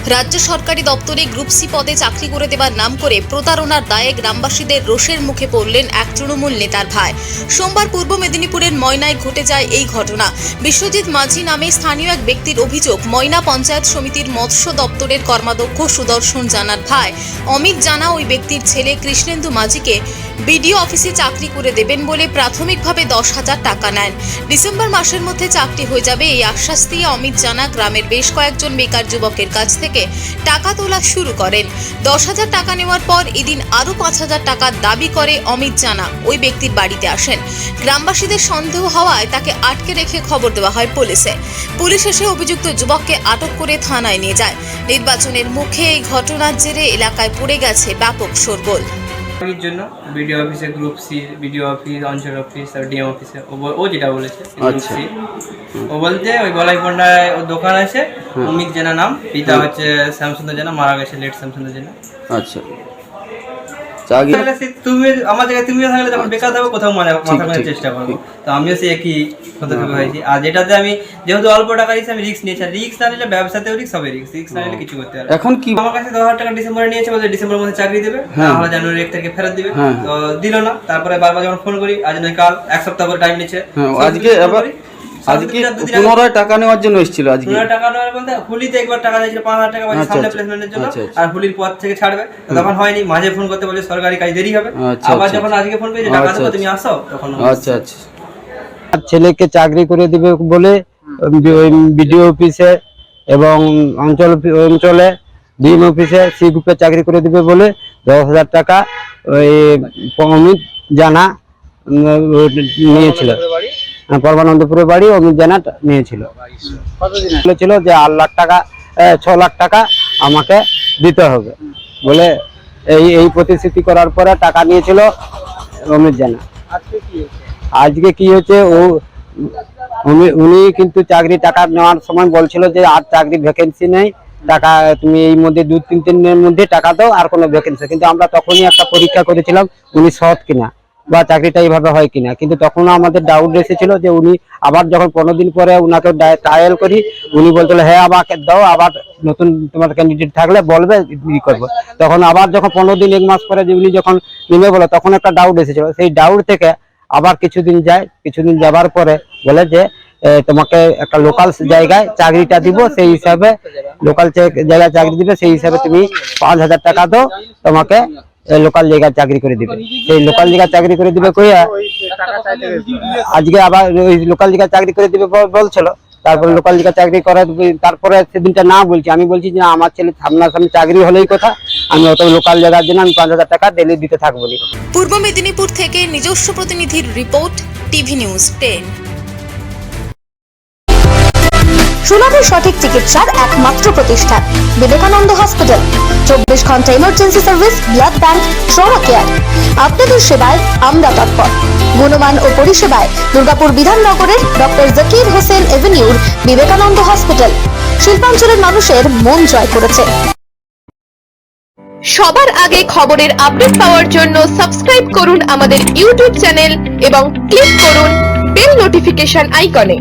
রাজ্য সরকারি দপ্তরে গ্রুপ সি পদে চাকরি করে দেবার নাম করে প্রতারণার দায়ে গ্রামবাসীদের রোষের মুখে পড়লেন এক তৃণমূল নেতার ভাই। সোমবার পূর্ব মেদিনীপুরের ময়নায় ঘটে যায় এই ঘটনা। বিশ্বজিৎ মাঝি নামে স্থানীয় এক ব্যক্তির অভিযোগ, ময়না পঞ্চায়েত সমিতির মৎস্য দপ্তরের কর্মাধ্যক্ষ সুদর্শন জানার ভাই অমিত জানা ওই ব্যক্তির ছেলে কৃষ্ণেন্দু মাঝিকে বিডিও অফিসে চাকরি করে দেবেন বলে প্রাথমিকভাবে 10,000 টাকা নেন। ডিসেম্বর মাসের মধ্যে চাকরি হয়ে যাবে এই আশ্বাস দিয়ে অমিত জানা গ্রামের বেশ কয়েকজন বেকার যুবকের কাছ থেকে টাকা তোলা শুরু করেন। 10,000 টাকা নেওয়ার পর এদিন আরও 5,000 টাকা দাবি করে অমিত জানা ওই ব্যক্তির বাড়িতে আসেন। গ্রামবাসীদের সন্দেহ হওয়ায় তাকে আটকে রেখে খবর দেওয়া হয় পুলিশে। পুলিশ এসে অভিযুক্ত যুবককে আটক করে থানায় নিয়ে যায়। নির্বাচনের মুখে এই ঘটনার জেরে এলাকায় পড়ে গেছে ব্যাপক শোরগোল। জন্য বিডিও অফিসে গ্রুপ সি, বিডিও অফিস, অঞ্চল অফিস আর ডিএম অফিসে ও যেটা বলেছে গ্রুপ সি, ও বলতে ওই গলাই পন্ডায় ওর দোকান আছে, অমিত জানা নাম, পিতা হচ্ছে শ্যামসুন্দর জানা, মারা গেছে লেট শ্যামসুন্দর জানা। আচ্ছা, তুমি আমার জায়গায় তুমিও থাকলে যখন বেকার থাকবো কোথাও মাথা মারার চেষ্টা করবো, তো আমিও সেই একই পদক্ষেপ হয়েছি। আর যেটাতে আমি যেহেতু অল্প টাকা নিয়েছি, আমি রিস্ক নিয়েছি। রিস্ক না নিলে ব্যবসাতেও রিস্ক, সবে রিস্ক না নিলে কিছু করতে পারবে। এখন কি আমার কাছে 10,000 টাকা ডিসেম্বরে নিয়েছে, বলছে ডিসেম্বরের মধ্যে চাকরি দেবে, তাহলে জানুয়ারি 1 তারিখে ফেরত দিবে। তো দিল না। তারপরে বারবার যখন ফোন করি, আজ নয় কাল, এক সপ্তাহ করে টাইম নিচ্ছে। আজকে পুনরায় টাকা নেওয়ার জন্য এসেছিল। আজকে টাকা নেওয়ার বলতে হুলিতে একবার টাকা দিয়েছিল 5,000 টাকা, সামনে প্লেসমেন্টের জন্য, আর হুলির পর থেকে ছাড়বে, তখন হয়নি। মাঝে ফোন করতে বলে সরকারি কাজ দেরি হবে। আবার যখন আজকে ফোন পেয়েছে টাকা দেবো তুমি আসো, তখন আচ্ছা আচ্ছা, ছেলেকে চাকরি করে দিবে বলে বিডিও অফিসে এবং অঞ্চলে ডিএম অফিসে সি গ্রুপে চাকরি করে দিবে বলে 10,000 টাকা ওই অমিত জানা নিয়েছিল। পরমানন্দপুরের বাড়ি অমিত জানা নিয়েছিল। বলেছিল যে 8 লাখ টাকা 6 লাখ টাকা আমাকে দিতে হবে বলে এই প্রতিশ্রুতি করার পরে টাকা নিয়েছিল অমিত জানা। আজকে কি হয়েছে, উনি কিন্তু চাকরি টাকা নেওয়ার সময় বলছিল যে আর চাকরি ভ্যাকেন্সি নেই, টাকা তুমি এই মধ্যে 2-3 দিনের মধ্যে টাকা দাও, আর কোনো ভ্যাকেন্সি। কিন্তু আমরা তখনই একটা পরীক্ষা করেছিলাম উনি সৎ কিনা বা চাকরিটা এইভাবে হয় কিনা। কিন্তু তখনও আমাদের ডাউট এসেছিল যে উনি আবার যখন 15 দিন পরে উনাকে ট্রায়াল করি, উনি বলছিল হ্যাঁ আমাকে দাও, আবার নতুন তোমার ক্যান্ডিডেট থাকলে বলবে করবো। তখন আবার যখন 15 দিন 1 মাস পরে উনি যখন নেমে বলো, তখন একটা ডাউট এসেছিল। সেই ডাউট থেকে আবার কিছুদিন যায়, কিছুদিন যাবার পরে বলে যে তোমাকে একটা লোকাল জায়গায় চাকরিটা দিব, সেই হিসাবে লোকাল জায়গায় চাকরি দিবে, সেই হিসাবে তুমি 5,000 টাকা দাও, তোমাকে লোকাল জায়গায় চাকরি করে দিবে। সেই লোকাল জায়গায় চাকরি করে দিবে কইয়া আজকে আবার ওই লোকাল জায়গায় চাকরি করে দিবে বলছিল। তারপরে লোকাল জায়গায় চাকরি করে, তারপরে সেদিনটা না বলছি, আমি বলছি যে আমার ছেলে সামনাসামনি চাকরি হলেই কথা, আমি অত লোকাল জায়গার জন্য আমি 5,000 টাকা ডেলি দিতে থাকবো। পূর্ব মেদিনীপুর থেকে নিজস্ব প্রতিনিধির রিপোর্ট, টিভি নিউজ 10। সুলভ সঠিক চিকিৎসার একমাত্র প্রতিষ্ঠান বিবেকানন্দ হসপিটাল। 24 ঘন্টা emergency service, blood bank, trauma care. আপনাদের সেবায় আমরা তৎপর। গুণমান ও পরিষেবায় দুর্গাপুর বিধাননগরের ডক্টর জাকির হোসেন এভিনিউর বিবেকানন্দ হসপিটাল শিল্পাঞ্চলের মানুষের মন জয় করেছে। সবার আগে খবরের আপডেট পাওয়ার জন্য সাবস্ক্রাইব করুন আমাদের ইউটিউব চ্যানেল এবং ক্লিক করুন বেল নোটিফিকেশন আইকনে।